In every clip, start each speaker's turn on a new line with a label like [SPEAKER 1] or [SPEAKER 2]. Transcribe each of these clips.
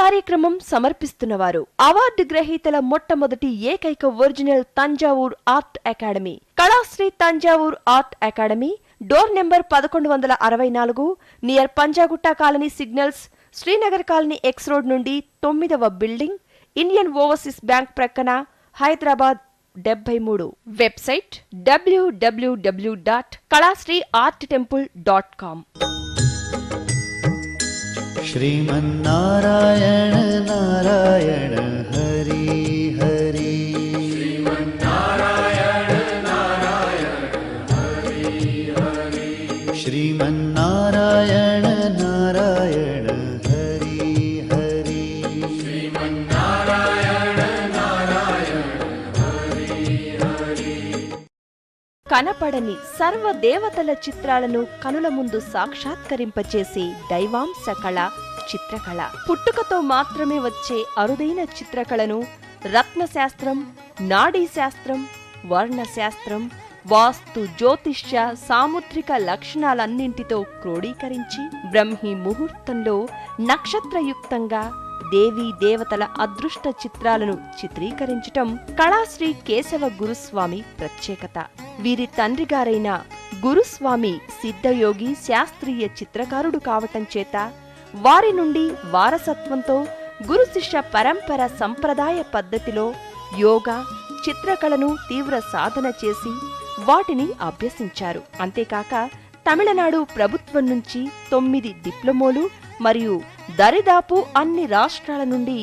[SPEAKER 1] కార్యక్రమం సమర్పిస్తున్నవారు అవార్డు గ్రహీతల మొట్టమొదటి ఏకైక original Thanjavur art academy, Kalasri Thanjavur art academy, door number 1164, near Panjagutta colony signals, Srinagar colony X road నుండి 9వ building, Indian overseas bank ప్రక్కన, Hyderabad 73. Website www.kalasriarttemple.com.
[SPEAKER 2] Sriman Narayana Narayan Hari Hari, Sriman Narayana Narayan Hari Hari, Sriman Narayana Narayan Hari Hari, Sriman Narayana Narayan Hari Hari.
[SPEAKER 1] కనపడని సర్వదేవతల చిత్రాలను కనుల ముందు సాక్షాత్కరింపచేసే దైవాంశ కళ చిత్రకళ. పుట్టుకతో మాత్రమే వచ్చే అరుదైన చిత్రకళను రత్నశాస్త్రం, నాడీశాస్త్రం, వర్ణశాస్త్రం, వాస్తు, జ్యోతిష్య, సాముద్రిక లక్షణాలన్నింటితో క్రోడీకరించి బ్రహ్మీ ముహూర్తంలో నక్షత్రయుక్తంగా దేవీ దేవతల అదృష్ట చిత్రాలను చిత్రీకరించటం కళాశ్రీ కేశవ గురుస్వామి ప్రత్యేకత. వీరి తండ్రిగారైన గురుస్వామి సిద్ధయోగి శాస్త్రీయ చిత్రకారుడు కావటం చేత వారి నుండి వారసత్వంతో గురు శిష్య పరంపర సంప్రదాయ పద్ధతిలో యోగా, చిత్రకళను తీవ్ర సాధన చేసి వాటిని అభ్యసించారు. అంతేకాక తమిళనాడు ప్రభుత్వం నుంచి 9 డిప్లొమోలు మరియు దరిదాపు అన్ని రాష్ట్రాల నుండి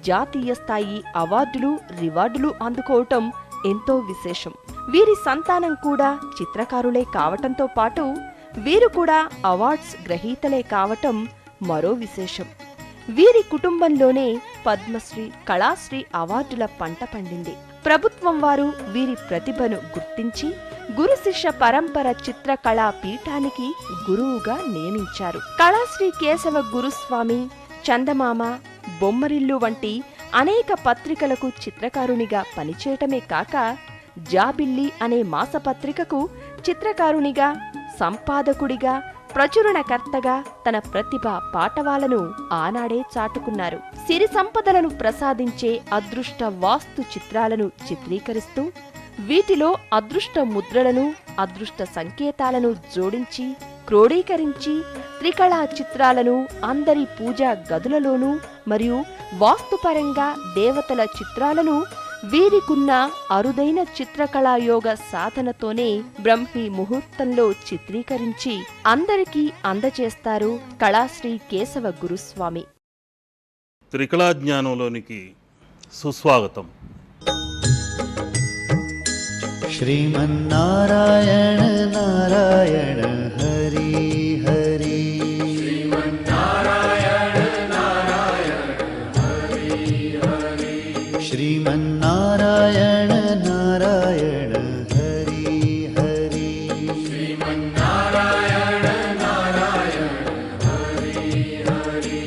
[SPEAKER 1] జాతీయ స్థాయి అవార్డులు, రివార్డులు అందుకోవటం ఎంతో విశేషం. వీరి సంతానం కూడా చిత్రకారులే కావటంతో పాటు వీరు కూడా అవార్డ్స్ గ్రహీతలే కావటం మరో విశేషం. వీరి కుటుంబంలోనే పద్మశ్రీ, కళాశ్రీ అవార్డుల పంట పండింది. ప్రభుత్వం వారు వీరి ప్రతిభను గుర్తించి గురు శిష్య పరంపర చిత్రకళా పీఠానికి గురువుగా నియమించారు. కళాశ్రీ కేశవ గురుస్వామి చందమామ, బొమ్మరిల్లు వంటి అనేక పత్రికలకు చిత్రకారునిగా పనిచేయటమే కాక జాబిల్లి అనే మాసపత్రికకు చిత్రకారునిగా, సంపాదకుడిగా, ప్రచురణకర్తగా తన ప్రతిభ పాటవాలను ఆనాడే చాటుకున్నారు. సిరి సంపదలను ప్రసాదించే అదృష్ట వాస్తు చిత్రాలను చిత్రీకరిస్తూ వీటిలో అదృష్ట ముద్రలను, అదృష్ట సంకేతాలను జోడించి క్రోడీకరించి త్రికళా చిత్రాలను అందరి పూజా గదులలోనూ మరియు వాస్తుపరంగా దేవతల చిత్రాలను వీరికున్న అరుదైన చిత్రకళాయోగ సాధనతోనే బ్రహ్మీ ముహూర్తంలో చిత్రీకరించి అందరికీ అందజేస్తారు కళాశ్రీ కేశవ గురుస్వామి.
[SPEAKER 3] త్రికళా జ్ఞానంలోనికి సుస్వాగతం.
[SPEAKER 2] श्रीमन्नारायण नारायण हरि हरि, श्रीमन्नारायण नारायण हरि हरि, श्रीमन्नारायण नारायण हरि हरि, श्रीमन्नारायण नारायण हरि हरि.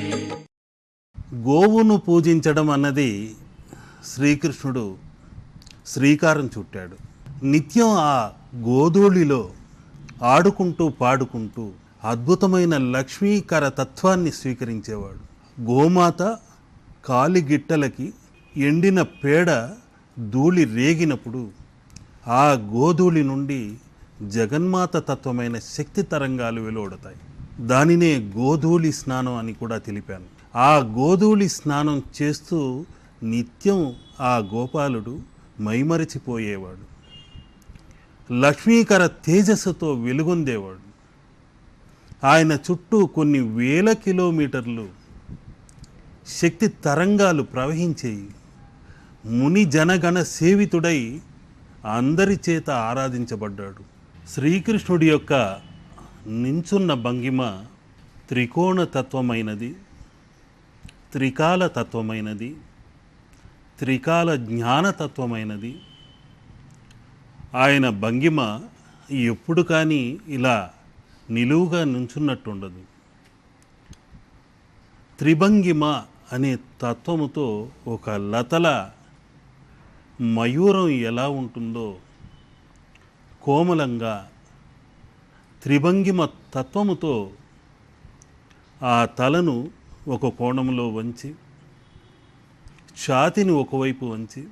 [SPEAKER 3] గోవును పూజించడం అన్నది శ్రీకృష్ణుడు శ్రీకారం చుట్టాడు. నిత్యం ఆ గోధూళిలో ఆడుకుంటూ పాడుకుంటూ అద్భుతమైన లక్ష్మీకర తత్వాన్ని స్వీకరించేవాడు. గోమాత కాలిగిట్టలకి ఎండిన పేడ ధూళి రేగినప్పుడు ఆ గోధూళి నుండి జగన్మాత తత్వమైన శక్తి తరంగాలు వెలువడతాయి. దానినే గోధూళి స్నానం అని కూడా తెలిపాను. ఆ గోధూళి స్నానం చేస్తూ నిత్యం ఆ గోపాలుడు మైమరిచిపోయేవాడు. లక్ష్మీకర తేజస్సుతో వెలుగొందేవాడు. ఆయన చుట్టూ కొన్ని వేల కిలోమీటర్లు శక్తి తరంగాలు ప్రవహించేయి. ముని జనగణ సేవితుడై అందరి చేత ఆరాధించబడ్డాడు. శ్రీకృష్ణుడి యొక్క నించున్న భంగిమ త్రికోణ తత్వమైనది, త్రికాల తత్వమైనది, త్రికాల జ్ఞానతత్వమైనది. ఆయన భంగిమ ఎప్పుడు కానీ ఇలా నిలువుగా నుంచున్నట్టుండదు. త్రిభంగిమ అనే తత్వముతో ఒక లతల మయూరం ఎలా ఉంటుందో కోమలంగా త్రిభంగిమ తత్వముతో ఆ తలను ఒక కోణంలో వంచి ఛాతిని ఒకవైపు వంచి,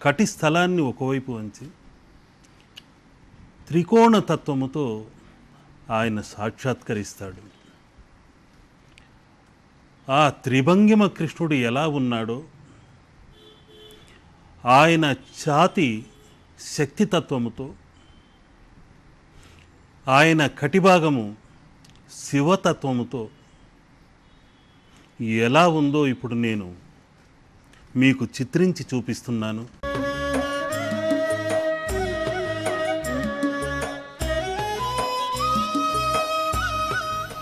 [SPEAKER 3] కటి స్థలాన్ని ఒకవైపు వంచి, త్రికోణ తత్వముతో ఆయన సాక్షాత్కరిస్తాడు. ఆ త్రిభంగిమ కృష్ణుడు ఎలా ఉన్నాడో, ఆయన ఛాతి శక్తితత్వముతో, ఆయన కటిభాగము శివతత్వముతో ఎలా ఉందో ఇప్పుడు నేను మీకు చిత్రించి చూపిస్తున్నాను.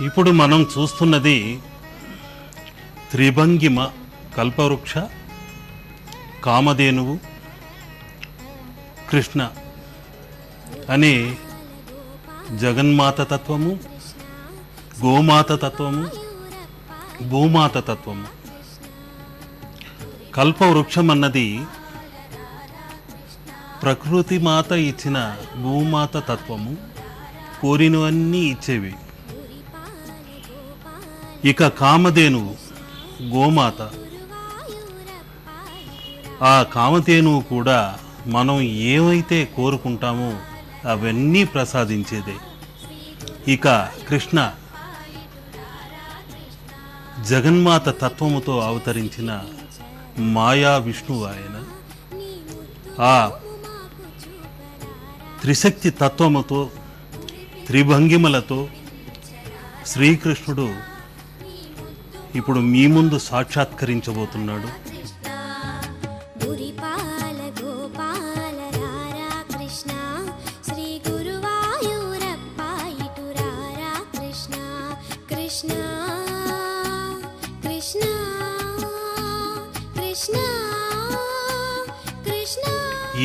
[SPEAKER 3] ఇప్పుడు మనం చూస్తున్నది త్రిభంగిమ కల్పవృక్ష, కామధేనువు, కృష్ణ అనే జగన్మాత తత్వము, గోమాత తత్వము, భూమాత తత్వము. కల్పవృక్షం అన్నది ప్రకృతి మాత ఇచ్చిన భూమాత తత్వము, కోరినవన్నీ ఇచ్చేవి. ఇక కామధేనువు గోమాత. ఆ కామధేనువు కూడా మనం ఏమైతే కోరుకుంటామో అవన్నీ ప్రసాదించేదే. ఇక కృష్ణ జగన్మాత తత్వముతో అవతరించిన మాయా విష్ణువు. ఆయన ఆ త్రిశక్తి తత్వముతో, త్రిభంగిమలతో శ్రీకృష్ణుడు ఇప్పుడు మీ ముందు సాక్షాత్కరించబోతున్నాడు.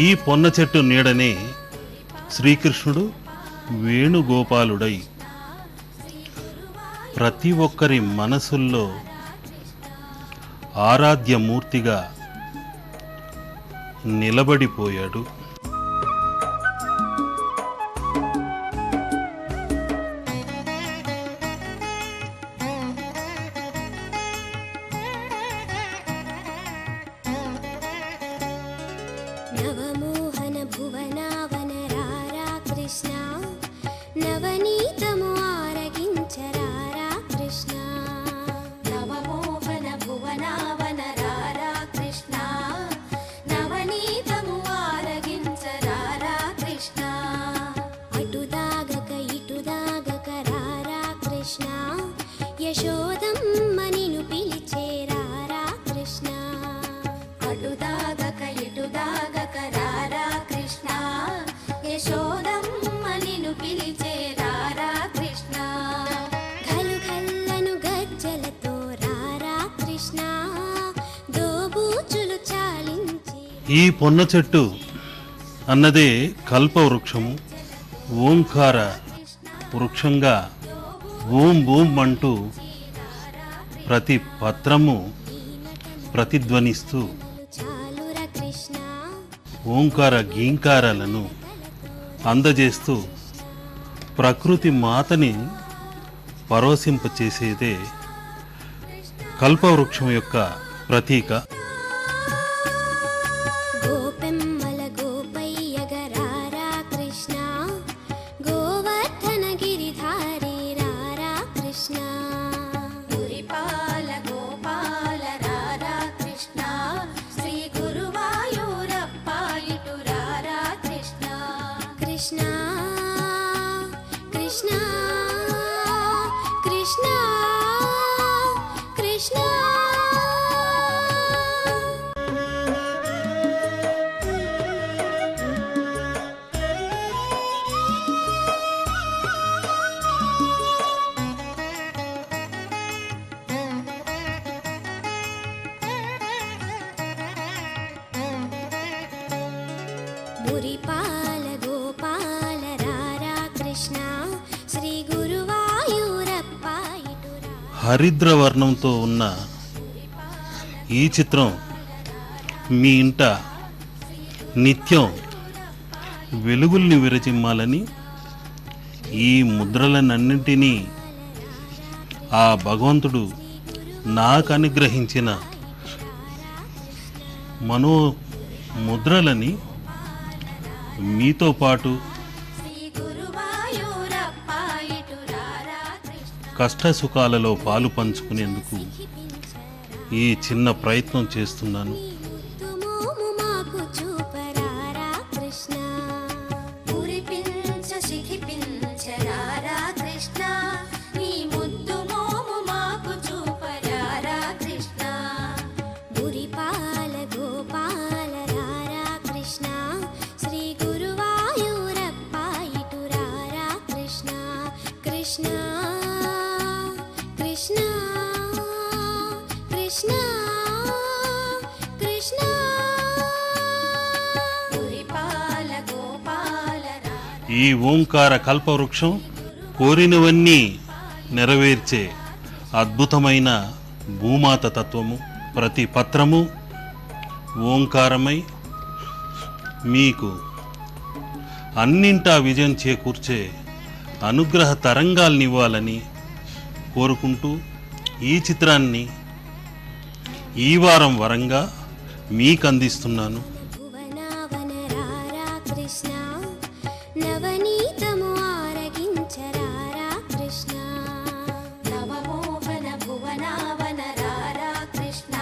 [SPEAKER 3] ఈ పొన్న చెట్టు నీడనే శ్రీకృష్ణుడు వేణుగోపాలుడై ప్రతి ఒక్కరి మనసుల్లో ఆరాధ్యమూర్తిగా నిలబడిపోయాడు.
[SPEAKER 4] నవమోహన భువనావనరారా కృష్ణ, నవనీతము ఆరగించరారా కృష్ణ. నవమోహన భువనావనరారా కృష్ణ, నవనీతము ఆరగించరారా కృష్ణ. అటుదాగక ఇటుదాగక రారా కృష్ణ, యశోదమ్మ నిన్ను పిలిచేరారా కృష్ణ. అటుదాగక ఇటుదాగక రారా కృష్ణ, యశోదమ్మ నిన్ను పిలిచేరారా కృష్ణ. ఘలు ఘల్లను గజ్జలతో రారా కృష్ణ, దోబూచులు చాలించి.
[SPEAKER 3] ఈ పొన్న చెట్టు అన్నదే కల్పవృక్షము, ఓంకార వృక్షంగా ఓం బూం అంటూ ప్రతి పత్రము ప్రతిధ్వనిస్తూ
[SPEAKER 4] చాలురా కృష్ణ.
[SPEAKER 3] ఓంకార గీంకారాలను అందజేస్తూ ప్రకృతి మాతని పరవశింపచేసేదే కల్పవృక్షం యొక్క ప్రతీక.
[SPEAKER 4] గోపెమ్మల గోపయ్యగరారా కృష్ణ, గోవర్ధన గిరిధారి రారా కృష్ణ. గురిపాల గోపాల రారా కృష్ణ, శ్రీ గురువాయూరప్ప ఇటు రారా కృష్ణ. కృష్ణ కృష్ణ కృష్ణ కృష్ణ. మురిపాల గోపాల రారా కృష్ణ, శ్రీ గురువాయూరప్ప ఇటు రా.
[SPEAKER 3] హరిద్ర వర్ణంతో ఉన్న ఈ చిత్రం మీ ఇంట నిత్యం వెలుగుల్ని విరచిమ్మాలని, ఈ ముద్రలనన్నింటినీ ఆ భగవంతుడు నాకు అనుగ్రహించిన మనో ముద్రలని మీతో పాటు
[SPEAKER 4] శ్రీ గురువాయూరప్ప ఇటు రారా కృష్ణ
[SPEAKER 3] కష్ట సుఖాలలో పాలు పంచుకునేందుకు ఈ చిన్న ప్రయత్నం చేస్తున్నాను.
[SPEAKER 4] ముద్దు మోము మాకు చూపరారా కృష్ణ మురిపించ శిఖిపించరారా కృష్ణ నీ ముద్దు మోము మాకు చూపరారా కృష్ణ మురిపాల గోపాల రారా కృష్ణ శ్రీ గురువాయూరప్ప ఇటు రారా కృష్ణ కృష్ణ కృష్ణ కృష్ణ కృష్ణ మురిపాల గోపాల రారా
[SPEAKER 3] ఈ ఓంకార కల్పవృక్షం కోరినవన్నీ నెరవేర్చే అద్భుతమైన భూమాత తత్వము. ప్రతి పత్రము ఓంకారమై మీకు అన్నింటా విజయం చేకూర్చే అనుగ్రహ తరంగాల్నివ్వాలని కోరుకుంటూ ఈ చిత్రాన్ని ఈ వారం వరంగా మీకు అందిస్తున్నాను.
[SPEAKER 4] భువనావనరారా కృష్ణ నవనీతము ఆరగించరారా కృష్ణ నవమోహన భువనావనరారా కృష్ణ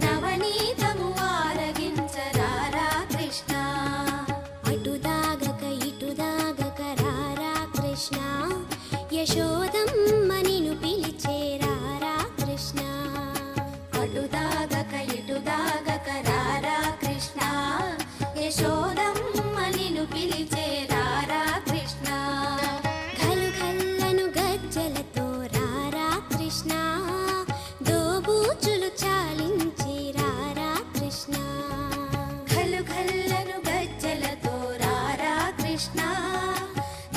[SPEAKER 4] నవనీతము ఆరగించరారా కృష్ణ అటుదాగక ఇటుదాగక రారా కృష్ణ యశోదమ్మ నిన్ను పిలిచేరారా కృష్ణ అటుదాగక ఇటుదాగక రారా కృష్ణ యశోదమ్మ నిన్ను పిలిచేరారా కృష్ణ ఘలు ఘల్లను గజ్జలతో రారా కృష్ణ దోబూచులు చాలించి రారా కృష్ణ ఘలు ఘల్లను గజ్జలతో రారా కృష్ణ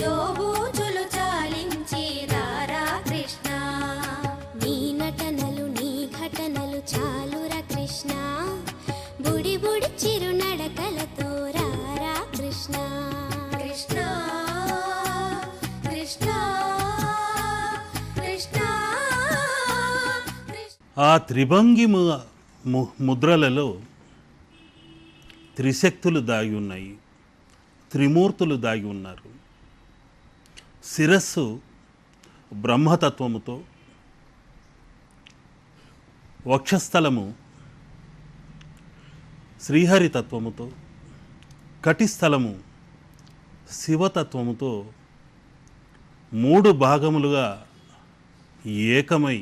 [SPEAKER 4] దోబూచులు చాలించి రారా కృష్ణ నీ నటనలు నీ ఘటనలు చాలురా కృష్ణ బుడి బుడి చిరు నడకలతో రారా కృష్ణ కృష్ణ కృష్ణ కృష్ణ
[SPEAKER 3] ఆ త్రిభంగి ముద్రలలో త్రిశక్తులు దాగి ఉన్నాయి, త్రిమూర్తులు దాగి ఉన్నారు. శిరస్సు బ్రహ్మతత్వముతో, వక్షస్థలము శ్రీహరితత్వముతో, కటిస్థలము శివతత్వముతో 3 భాగములుగా ఏకమై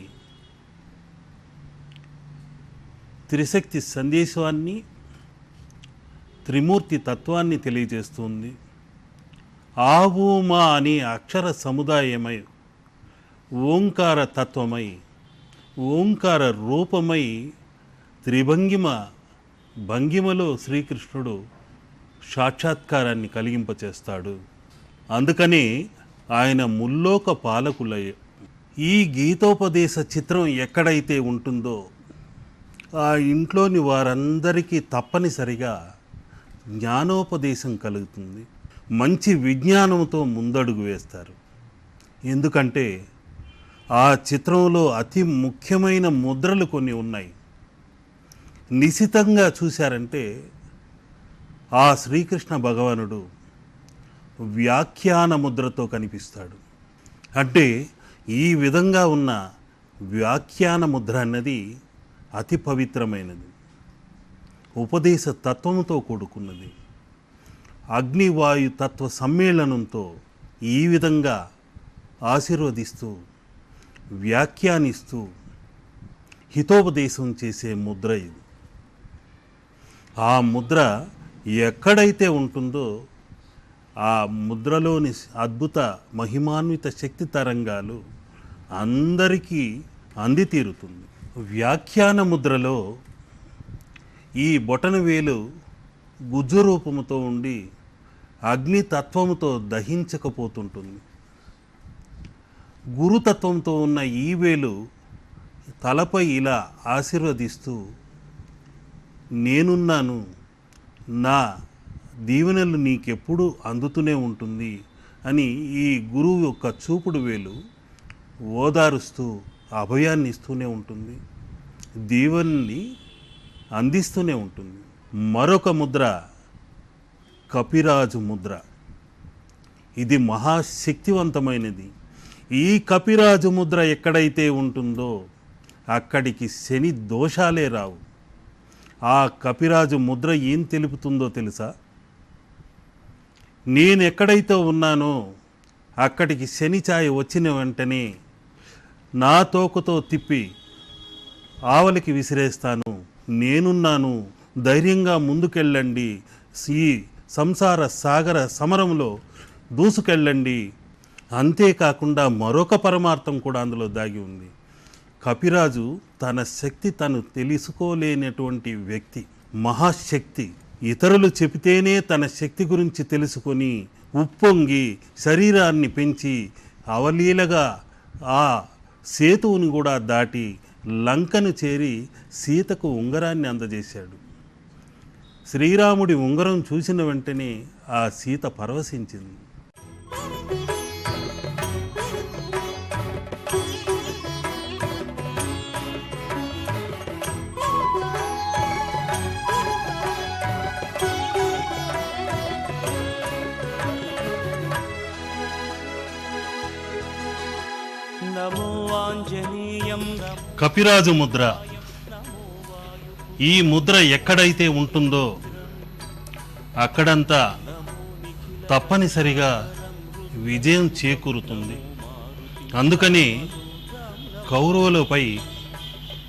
[SPEAKER 3] త్రిశక్తి సందేశాన్ని, త్రిమూర్తి తత్వాన్ని తెలియజేస్తుంది. ఆవుమా అనే అక్షర సముదాయమై ఓంకార తత్వమై ఓంకార రూపమై త్రిభంగిమ భంగిమలో శ్రీకృష్ణుడు సాక్షాత్కారాన్ని కలిగింపచేస్తాడు. అందుకని ఆయన ముల్లోక పాలకులయ్య. ఈ గీతోపదేశ చిత్రం ఎక్కడైతే ఉంటుందో ఆ ఇంట్లోని వారందరికీ తప్పనిసరిగా జ్ఞానోపదేశం కలుగుతుంది. మంచి విజ్ఞానంతో ముందడుగు వేస్తారు. ఎందుకంటే ఆ చిత్రంలో అతి ముఖ్యమైన ముద్రలు కొన్ని ఉన్నాయి. నిశితంగా చూశారంటే ఆ శ్రీకృష్ణ భగవానుడు వ్యాఖ్యాన ముద్రతో కనిపిస్తాడు. అంటే ఈ విధంగా ఉన్న వ్యాఖ్యాన ముద్ర అన్నది అతి పవిత్రమైనది, ఉపదేశ తత్వంతో కూడుకున్నది. అగ్నివాయు తత్వ సమ్మేళనంతో ఈ విధంగా ఆశీర్వదిస్తూ వ్యాఖ్యానిస్తూ హితోపదేశం చేసే ముద్ర ఇది. ఆ ముద్ర ఎక్కడైతే ఉంటుందో ఆ ముద్రలోని అద్భుత మహిమాన్విత శక్తి తరంగాలు అందరికీ అందితీరుతుంది. వ్యాఖ్యాన ముద్రలో ఈ బొటనవేలు గుజ్జు రూపముతో ఉండి అగ్నితత్వముతో దహించకపోతుంటుంది. గురుతత్వంతో ఉన్న ఈ వేలు తలపై ఇలా ఆశీర్వదిస్తూ నేనున్నాను, నా దీవెనలు నీకెప్పుడు అందుతూనే ఉంటుంది అని ఈ గురువు యొక్క చూపుడు వేలు ఓదారుస్తూ అభయాన్ని ఇస్తూనే ఉంటుంది. దీవెనని అందిస్తూనే ఉంటుంది. మరొక ముద్ర కపిరాజు ముద్ర. ఇది మహాశక్తివంతమైనది. ఈ కపిరాజు ముద్ర ఎక్కడైతే ఉంటుందో అక్కడికి శని దోషాలే రావు. ఆ కపిరాజు ముద్ర ఏం తెలుపుతుందో తెలుసా? నేను ఎక్కడైతే ఉన్నానో అక్కడికి శని ఛాయ వచ్చిన వెంటనే నా తోకతో తిప్పి ఆవలికి విసిరేస్తాను, నేనున్నాను, ధైర్యంగా ముందుకెళ్ళండి, ఈ సంసార సాగర సమరంలో దూసుకెళ్ళండి. అంతేకాకుండా మరొక పరమార్థం కూడా అందులో దాగి ఉంది. కపిరాజు తన శక్తి తను తెలుసుకోలేనటువంటి వ్యక్తి, మహాశక్తి. ఇతరులు చెబితేనే తన శక్తి గురించి తెలుసుకొని ఉప్పొంగి శరీరాన్ని పెంచి అవలీలగా ఆ సేతువుని కూడా దాటి లంకను చేరి సీతకు ఉంగరాన్ని అందజేశాడు. శ్రీరాముడి ఉంగరం చూసిన వెంటనే ఆ సీత పరవశించింది. కపిరాజు ముద్ర. ఈ ముద్ర ఎక్కడైతే ఉంటుందో అక్కడంతా తప్పనిసరిగా విజయం చేకూరుతుంది. అందుకని కౌరవులపై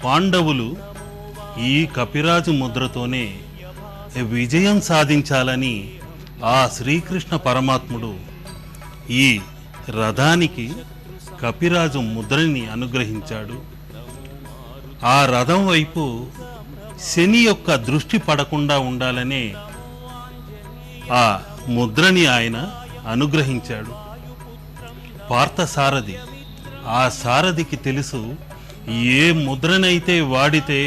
[SPEAKER 3] పాండవులు ఈ కపిరాజు ముద్రతోనే విజయం సాధించాలని ఆ శ్రీకృష్ణ పరమాత్ముడు ఈ రథానికి కపిరాజు ముద్రని అనుగ్రహించాడు. ఆ రథం వైపు శని యొక్క దృష్టి పడకుండా ఉండాలనే ఆ ముద్రని ఆయన అనుగ్రహించాడు. పార్థసారథి, ఆ సారథికి తెలుసు ఏ ముద్రనైతే వాడితే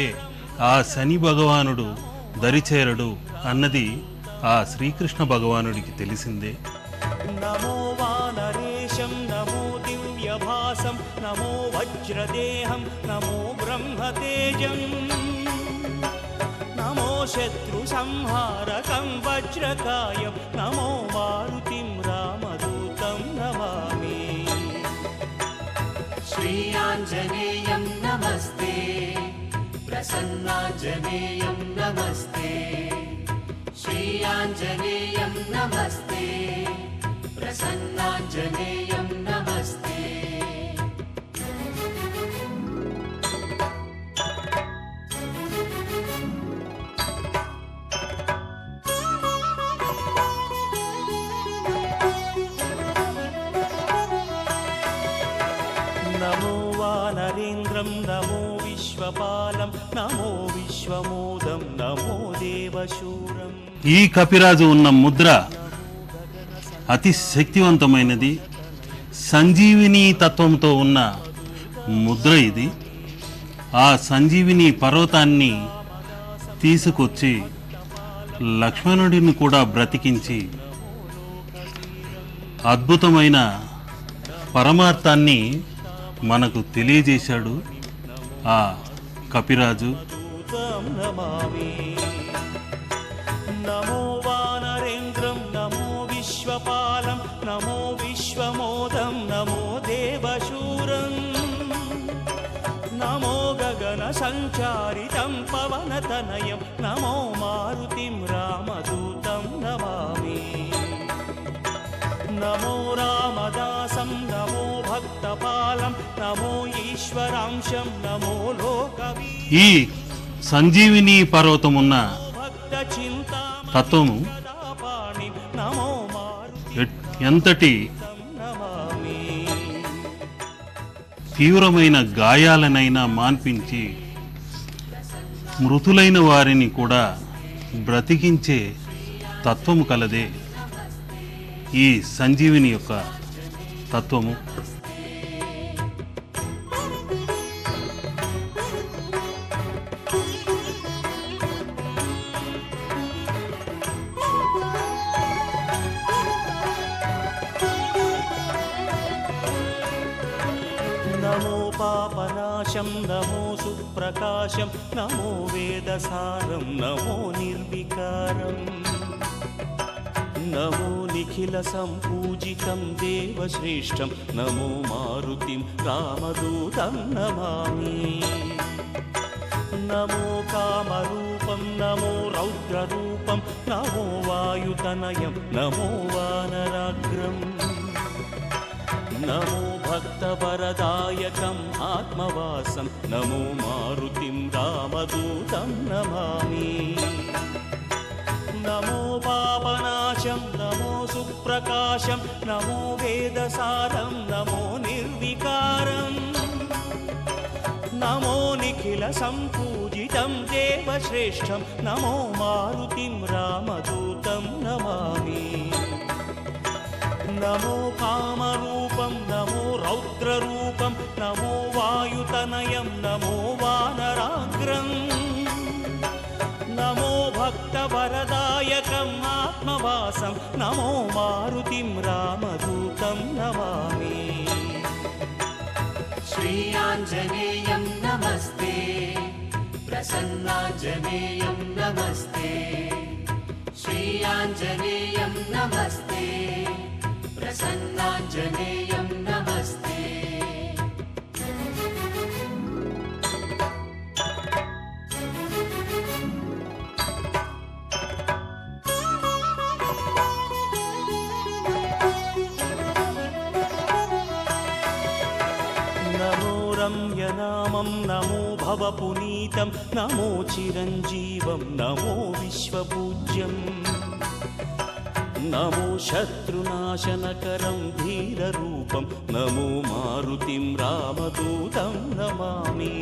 [SPEAKER 3] ఆ శని భగవానుడు దరిచేరడు అన్నది ఆ శ్రీకృష్ణ భగవానుడికి తెలిసిందే.
[SPEAKER 5] నమో వానరేశం నమో దివ్యభాసం నమో వజ్రదేహం నమో బ్రహ్మతేజం నమో శత్రు సంహారకం వజ్రకాయం నమో మారుతిం రామదూతం నమామి.
[SPEAKER 2] श्रीयाञ्जनेयं नमस्ते प्रसन्नाञ्जनेयं नमस्ते श्रीयाञ्जनेयं नमस्ते प्रसन्नाञ्जनेयं नमस्ते.
[SPEAKER 5] నమో వానరేంద్రం నమో విశ్వపాలం నమో విశ్వమోదం నమో దేవశూరం.
[SPEAKER 3] ఈ కపిరాజు ఉన్న ముద్ర అతి శక్తివంతమైనది, సంజీవిని తత్వంతో ఉన్న ముద్ర ఇది. ఆ సంజీవిని పర్వతాన్ని తీసుకొచ్చి లక్ష్మణుడిని కూడా బ్రతికించి అద్భుతమైన పరమార్థాన్ని మనకు తెలియజేశాడు ఆ కపిరాజు.
[SPEAKER 5] దూతం నమామి. నమో వానరేంద్రం నమో విశ్వపాలం నమో విశ్వమోదం నమో దేవశూరం నమో గగన సంచారితం పవనతనయం నమో మారుతిం రామదూతం నమామి. నమో రామదాసం నమో భక్తపాలం నమో ఈశ్వరాంశం నమో లోకవీ.
[SPEAKER 3] ఈ సంజీవిని పర్వతమున్న
[SPEAKER 5] భక్త
[SPEAKER 3] తత్వము
[SPEAKER 5] చింతామణి నమో మారుతిం
[SPEAKER 3] ఎంతటి
[SPEAKER 5] నమామి.
[SPEAKER 3] తీవ్రమైన గాయాలనైనా మాన్పించి మృతులైన వారిని కూడా బ్రతికించే తత్వము కలదే ఈ సంజీవిని యొక్క తత్వము.
[SPEAKER 5] నమో పాపనాశం ప్రకాశం నమో సుప్రకాశం నమో వేదసారం నమో నిర్వికారం నమో నిఖిల సంపూజితం దేవశ్రేష్టం నమో మారుతిం రామదూతం నమామి నమో కామరూపం నమో రౌద్రరూపం నమో వాయుతనయం నమో వానరాగ్రం నమో భక్తవరదాయకం ఆత్మవాసం నమో మారుతిం రామదూతం నమామి నమో పాపనాశం నమో సుప్రకాశం నమో వేదసారం నమో నిర్వికారం నమో నిఖిల సంపూజితం దేవశ్రేష్టం నమో మారుతిం రామదూతం నమామి నమో కామరూపం నమో రౌద్రరూపం నమో వాయుతనయం నమో వానరాగ్రం నమో భక్తవరదాయకం ఆత్మవాసం నమో మారుతిం రామదూతం నమామి
[SPEAKER 2] श्रीयाञ्जनेयं नमस्ते प्रसन्नाञ्जनेयं नमस्ते श्रीयाञ्जनेयं नमस्ते प्रसन्नाञ्जनेयं नमस्ते
[SPEAKER 5] నమో రమ్యనామం నమో భవపునీతం నమో చిరంజీవం నమో విశ్వపూజ్యం నమో శత్రునాశనకరం ధీరరూపం నమో మారుతిం రామదూతం నమామి